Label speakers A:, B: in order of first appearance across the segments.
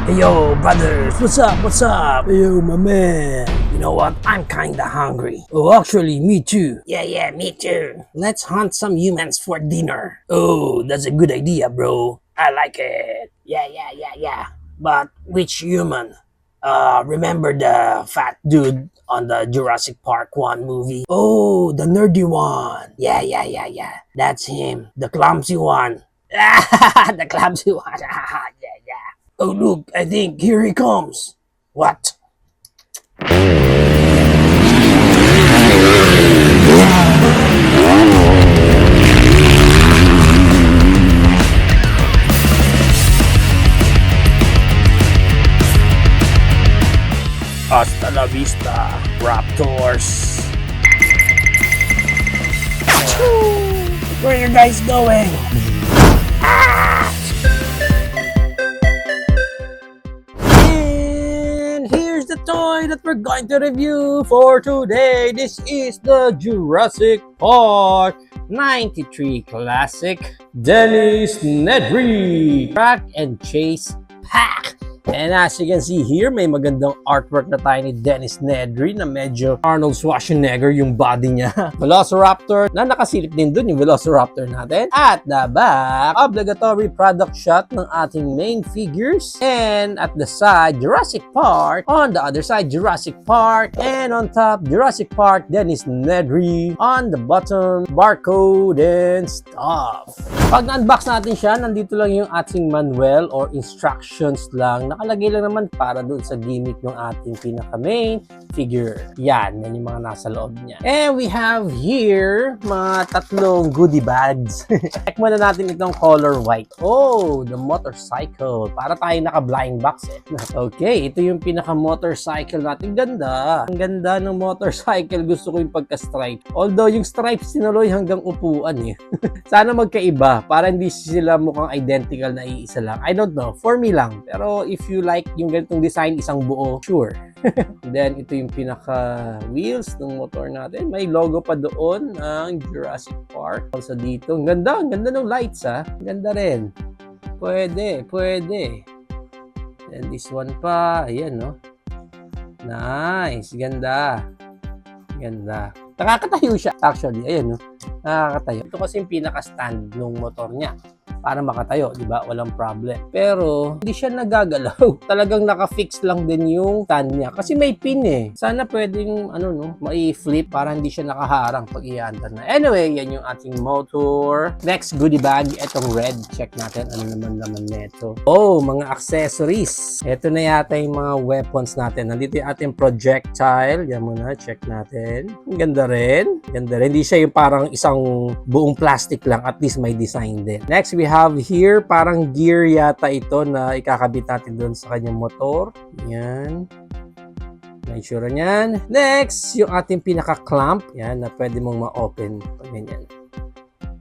A: Hey yo, brothers, what's up? What's up? Hey yo, my man. You know what? I'm kinda hungry. Oh, actually, me too. Yeah, me too. Let's hunt some humans for dinner. Oh, that's a good idea, bro. I like it. Yeah. But which human? Remember the fat dude on the Jurassic Park 1 movie? Oh, the nerdy one. Yeah. That's him. The clumsy one. The clumsy one. Yeah. Oh, look, I think here he comes. What? Hasta la vista, Raptors. Where are you guys going? And here's the toy that we're going to review for today. This is the Jurassic Park 93 Classic Dennis Nedry Track and Chase Pack. And as you can see here, may magandang artwork na tayo ni Dennis Nedry na medyo Arnold Schwarzenegger yung body niya. Velociraptor na nakasilip din dun yung Velociraptor natin. At the back, obligatory product shot ng ating main figures. And at the side, Jurassic Park. On the other side, Jurassic Park. And on top, Jurassic Park Dennis Nedry. On the bottom, barcode and stuff. Pag na-unbox natin siya, nandito lang yung ating manual or instructions lang. Nakalagay lang naman para doon sa gimmick ng ating pinaka-main figure. Yan yung mga nasa loob niya. And we have here mga tatlong goodie bags. Check muna natin itong color white. Oh, the motorcycle. Para tayo naka-blind box eh. Okay, ito yung pinaka-motorcycle natin. Ganda. Ang ganda ng motorcycle. Gusto ko yung pagka-stripe. Although yung stripes sinuloy hanggang upuan eh. Sana magkaiba para hindi sila mukhang identical na iisa lang. I don't know. For me lang. Pero if you like yung ganitong design, isang buo, sure. Then, ito yung pinaka-wheels ng motor natin. May logo pa doon ng Jurassic Park. Also dito. Ang ganda ng lights ha. Ang ganda rin. Pwede. And this one pa. Ayan no. Nice. Ganda. Nakakatayo siya actually. Ayan no. Nakakatayo. Ito kasi yung pinaka-stand ng motor niya. Para makatayo, di ba? Walang problem. Pero, hindi siya nagagalaw. Talagang naka-fix lang din yung stand niya. Kasi may pin eh. Sana pwedeng, mai-flip para hindi siya nakaharang pag i-under na. Anyway, yan yung ating motor. Next goodie bag, itong red. Check natin ano naman laman nito. Oh, mga accessories. Ito na yata yung mga weapons natin. Nandito yung ating projectile. Yan muna, check natin. Ang ganda rin. Hindi siya yung parang isang buong plastic lang. At least may design din. Next, we have here, parang gear yata ito na ikakabit natin doon sa kanyang motor. Yan. May sure niyan. Next, yung ating pinaka-clamp. Yan, na pwede mong ma-open. Ganyan.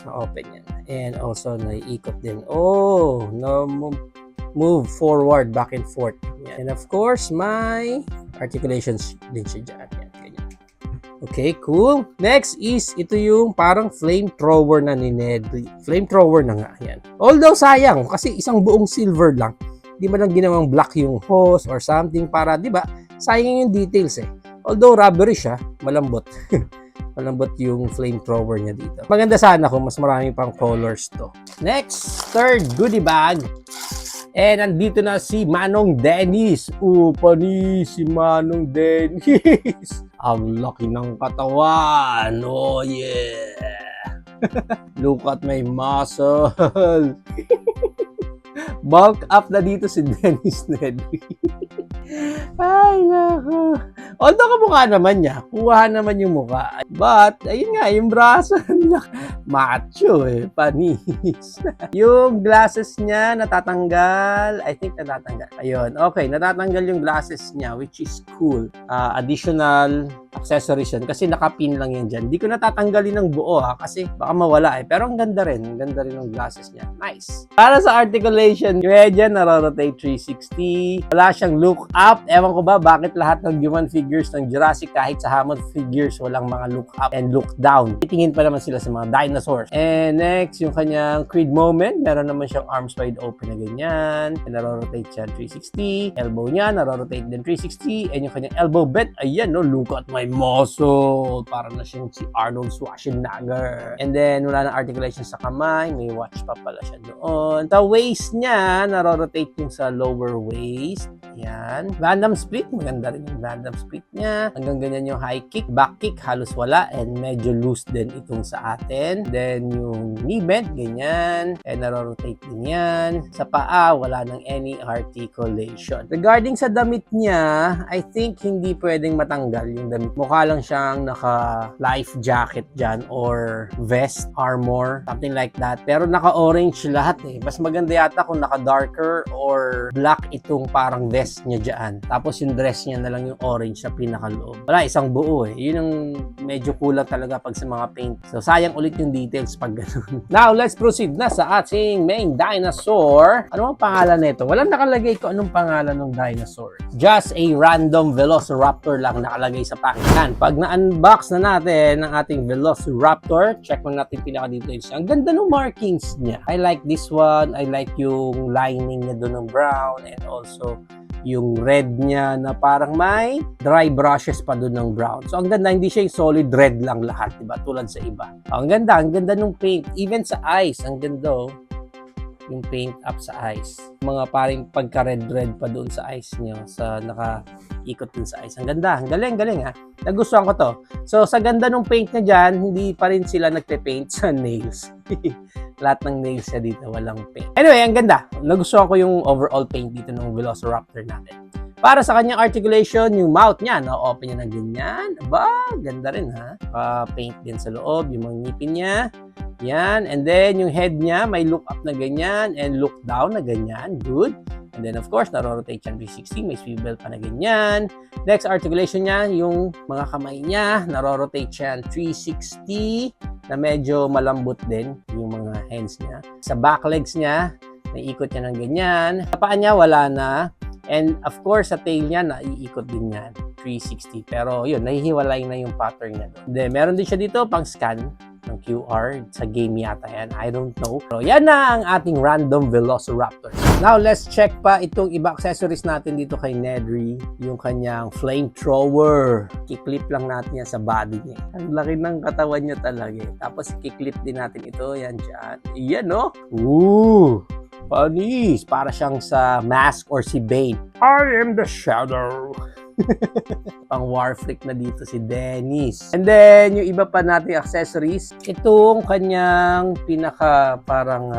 A: Ma-open yan. And also, naiikot din. Oh, no, move forward, back and forth. Yan. And of course, may articulations din siya dyan. Yan, ganyan. Okay, cool. Next is, ito yung parang flamethrower na ni Nedry. Flamethrower na nga, yan. Although sayang, kasi isang buong silver lang. Di ba lang ginawang black yung hose or something para, di ba, sayang yung details eh. Although rubbery siya, malambot. Malambot yung flamethrower niya dito. Maganda sana kung mas marami pang colors to. Next, third goodie bag. And nandito na si Manong Dennis. Pani, si Manong Dennis. Ang laki ng katawan. Oh yeah. Look at my muscle. Bulk up na dito si Dennis Nedry. Ay, nako. Although kamukha naman niya. Kuha naman yung mukha. But, ayun nga, yung braso. Macho eh. Panis. Yung glasses niya natatanggal. I think natatanggal. Ayun. Okay, natatanggal yung glasses niya, which is cool. Additional accessories yan. Kasi nakapin lang yan dyan. Hindi ko natatanggalin ng buo ha. Kasi baka mawala eh. Pero ang ganda rin. Ang ganda rin ng glasses niya. Nice. Para sa articulation, kaya dyan, narorotate 360. Wala siyang look up. Ewan ko ba bakit lahat ng human figure figures ng Jurassic, kahit sa Hammond figures, walang mga look up and look down. Titingin pa naman sila sa mga dinosaurs. And next, yung kanyang Creed moment, meron naman siyang arms wide open na ganyan. And narorotate siya 360. Elbow niya, narorotate din 360. And yung kanyang elbow bend, ayan, no, look at my muscle. Para na siyang si Arnold Schwarzenegger. And then, wala na articulation sa kamay. May watch pa pala siya doon. Sa waist niya, narorotate yung sa lower waist. Yan. Random split. Maganda rin yung random split niya. Hanggang ganyan yung high kick. Back kick, halos wala. And medyo loose din itong sa atin. Then, yung knee bend, ganyan. And narorotate din yan. Sa paa, wala nang any articulation. Regarding sa damit niya, I think hindi pwedeng matanggal yung damit. Mukha lang siyang naka-life jacket dyan or vest, armor, something like that. Pero naka-orange lahat eh. Mas maganda yata kung naka-darker or black itong parang vest niya dyan. Tapos yung dress niya na lang yung orange na pinakaloob. Wala, isang buo eh. Yun ang medyo kulang talaga pag sa mga paint. So, sayang ulit yung details pag ganun. Now, let's proceed na sa ating main dinosaur. Ano ang pangalan nito? Walang nakalagay ko anong pangalan ng dinosaur. Just a random Velociraptor lang nakalagay sa package. Pag na-unbox na natin ang ating Velociraptor, check mo natin pinaka-details. Ang ganda ng markings niya. I like this one. I like yung lining niya doon ng brown and also yung red niya na parang may dry brushes pa doon ng brown. So, ang ganda, hindi siya yung solid red lang lahat, diba? Tulad sa iba. Ang ganda ng paint. Even sa eyes, ang ganda oh. Yung paint up sa eyes. Mga paring pagka-red-red pa doon sa eyes niyo, sa naka-ikot dun sa eyes. Ang ganda, ang galing ha. Nagustuhan ko to. So, sa ganda ng paint niya dyan, hindi pa rin sila nagpe-paint sa nails. Lahat ng nails niya dito, walang paint. Anyway, ang ganda. Nagustuhan ko yung overall paint dito ng Velociraptor natin. Para sa kanyang articulation, yung mouth niya, na-open niya ng ganyan. Aba, ganda rin ha. Paint din sa loob, yung mga ngipin niya. Yan. And then, yung head niya, may look up na ganyan and look down na ganyan. Good. And then, of course, naro-rotate siya 360. May swivel pa na ganyan. Next, articulation niya, yung mga kamay niya, naro-rotate siya 360 na medyo malambot din yung mga hands niya. Sa back legs niya, naiikot niya ng ganyan. Sa paa niya, wala na. And of course, sa tail niya, naiikot din yan. 360. Pero yun, nahihiwalay na yung pattern niya. Then, meron din siya dito pang scan ng QR. Sa game yata yan. I don't know. So, yan na ang ating random Velociraptor. Now, let's check pa itong iba accessories natin dito kay Nedry. Yung kanyang flamethrower. Kiklip lang natin yan sa body niya. Ang laki ng katawan niya talaga. Tapos, kiklip din natin ito. Yan dyan. Yan, no? Ooh! Panis! Para siyang sa Mask or si Bane. I am the Shadow. Pang war freak na dito si Dennis. And then, yung iba pa nating accessories, itong kanyang pinaka parang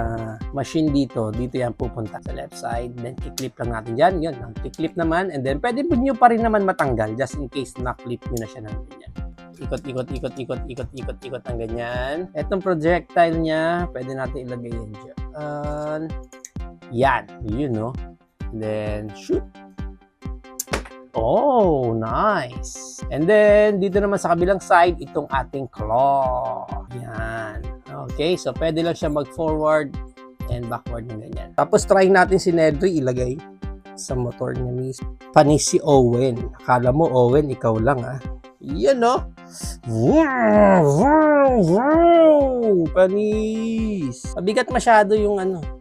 A: machine dito. Dito yan pupunta sa left side. Then, kiklip lang natin dyan. Yun, ang kiklip naman. And then, pwede nyo pa rin naman matanggal just in case na-clip nyo na siya ng ganyan. Ikot ng ganyan. Itong projectile niya, pwede natin ilagay yan dyan. Yan. Yun, no? And then, shoot. Oh, nice. And then, dito naman sa kabilang side, itong ating claw. Yan. Okay, so pwede lang siya mag-forward and backward ng ganyan. Tapos, try natin si Nedry ilagay sa motor niya mismo. Panis si Owen. Akala mo, Owen, ikaw lang, ah. Yan, no? Panis. Mabigat masyado yung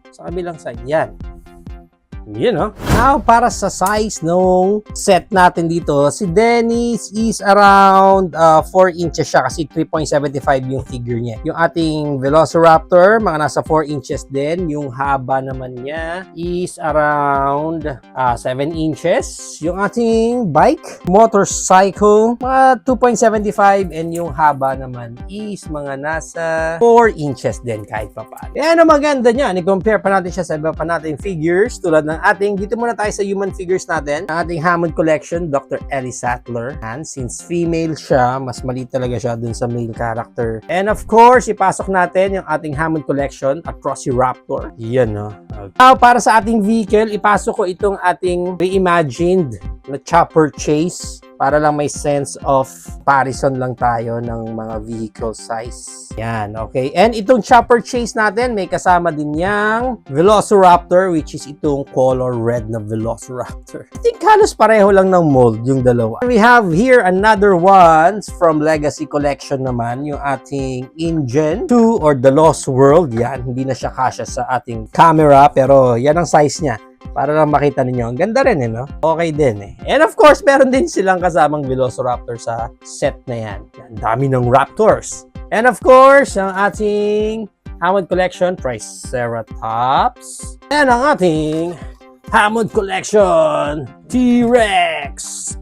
A: sa kabilang side. Yan. Yan, no? Now, para sa size nung set natin dito, si Dennis is around 4 inches siya kasi 3.75 yung figure niya. Yung ating Velociraptor, mga nasa 4 inches din. Yung haba naman niya is around 7 inches. Yung ating bike, motorcycle, mga 2.75 and yung haba naman is mga nasa 4 inches din kahit pa paano. Yan ang maganda niya. I-compare pa natin siya sa iba pa nating figures tulad ng dito muna tayo sa human figures natin. Ang ating Hammond collection, Dr. Ellie Sattler. And since female siya, mas maliit talaga siya dun sa male character. And of course, ipasok natin yung ating Hammond collection, Acrociraptor. Yan, no? Okay. Now, para sa ating vehicle, ipasok ko itong ating reimagined na chopper chase para lang may sense of comparison lang tayo ng mga vehicle size. Yan, okay. And itong chopper chase natin, may kasama din yang Velociraptor, which is itong color red na Velociraptor. I think halos pareho lang ng mold yung dalawa. We have here another ones from Legacy Collection naman, yung ating InGen 2 or The Lost World. Yan, hindi na siya kasya sa ating camera, pero yan ang size niya. Para lang makita ninyo. Ang ganda rin, no? Okay din, eh. And of course, meron din silang kasamang Velociraptor sa set na yan. Yan, dami ng Raptors. And of course, ang ating Hammond Collection Triceratops. And ang ating Hammond Collection T-Rex.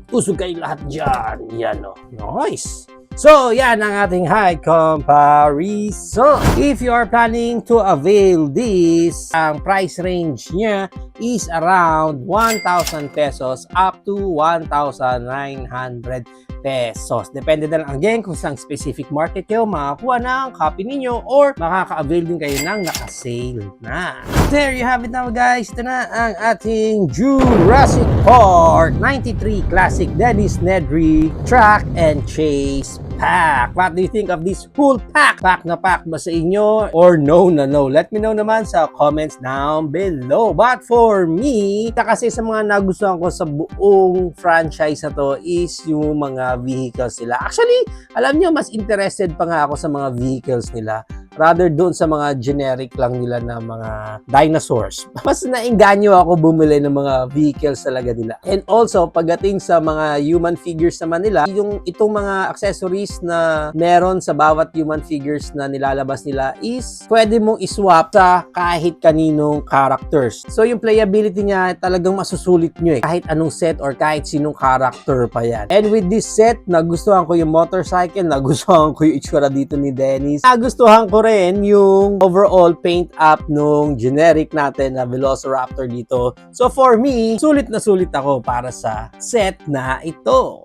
A: Usog kayo lahat dyan. Yan, no? Nice. So, yan ang ating high comparison. If you are planning to avail this, ang price range niya is around 1,000 pesos up to 1,900 pesos. Depende na lang again kung saan specific market kayo makakuha ng copy ninyo or makaka-avail din kayo ng naka-sale na. There you have it now, guys. Ito na ang ating Jurassic Park 93 Classic Dennis Nedry Track and Chase Pack. What do you think of this full pack? Pack na pack ba sa inyo or no na no? Let me know naman sa comments down below. But for me, kasi sa mga nagustuhan ko sa buong franchise na to is yung mga vehicles nila. Actually, alam nyo, mas interested pa nga ako sa mga vehicles nila rather doon sa mga generic lang nila na mga dinosaurs. Mas nainganyo ako bumili ng mga vehicles talaga nila. And also, pagdating sa mga human figures naman nila, yung itong mga accessories na meron sa bawat human figures na nilalabas nila is pwede mong iswap sa kahit kaninong characters. So, yung playability niya talagang masusulit nyo, eh. Kahit anong set or kahit sinong character pa yan. And with this set, nagustuhan ko yung motorcycle, nagustuhan ko yung itsura dito ni Dennis, nagustuhan ko rin yung overall paint up nung generic natin na Velociraptor dito. So for me, sulit na sulit ako para sa set na ito.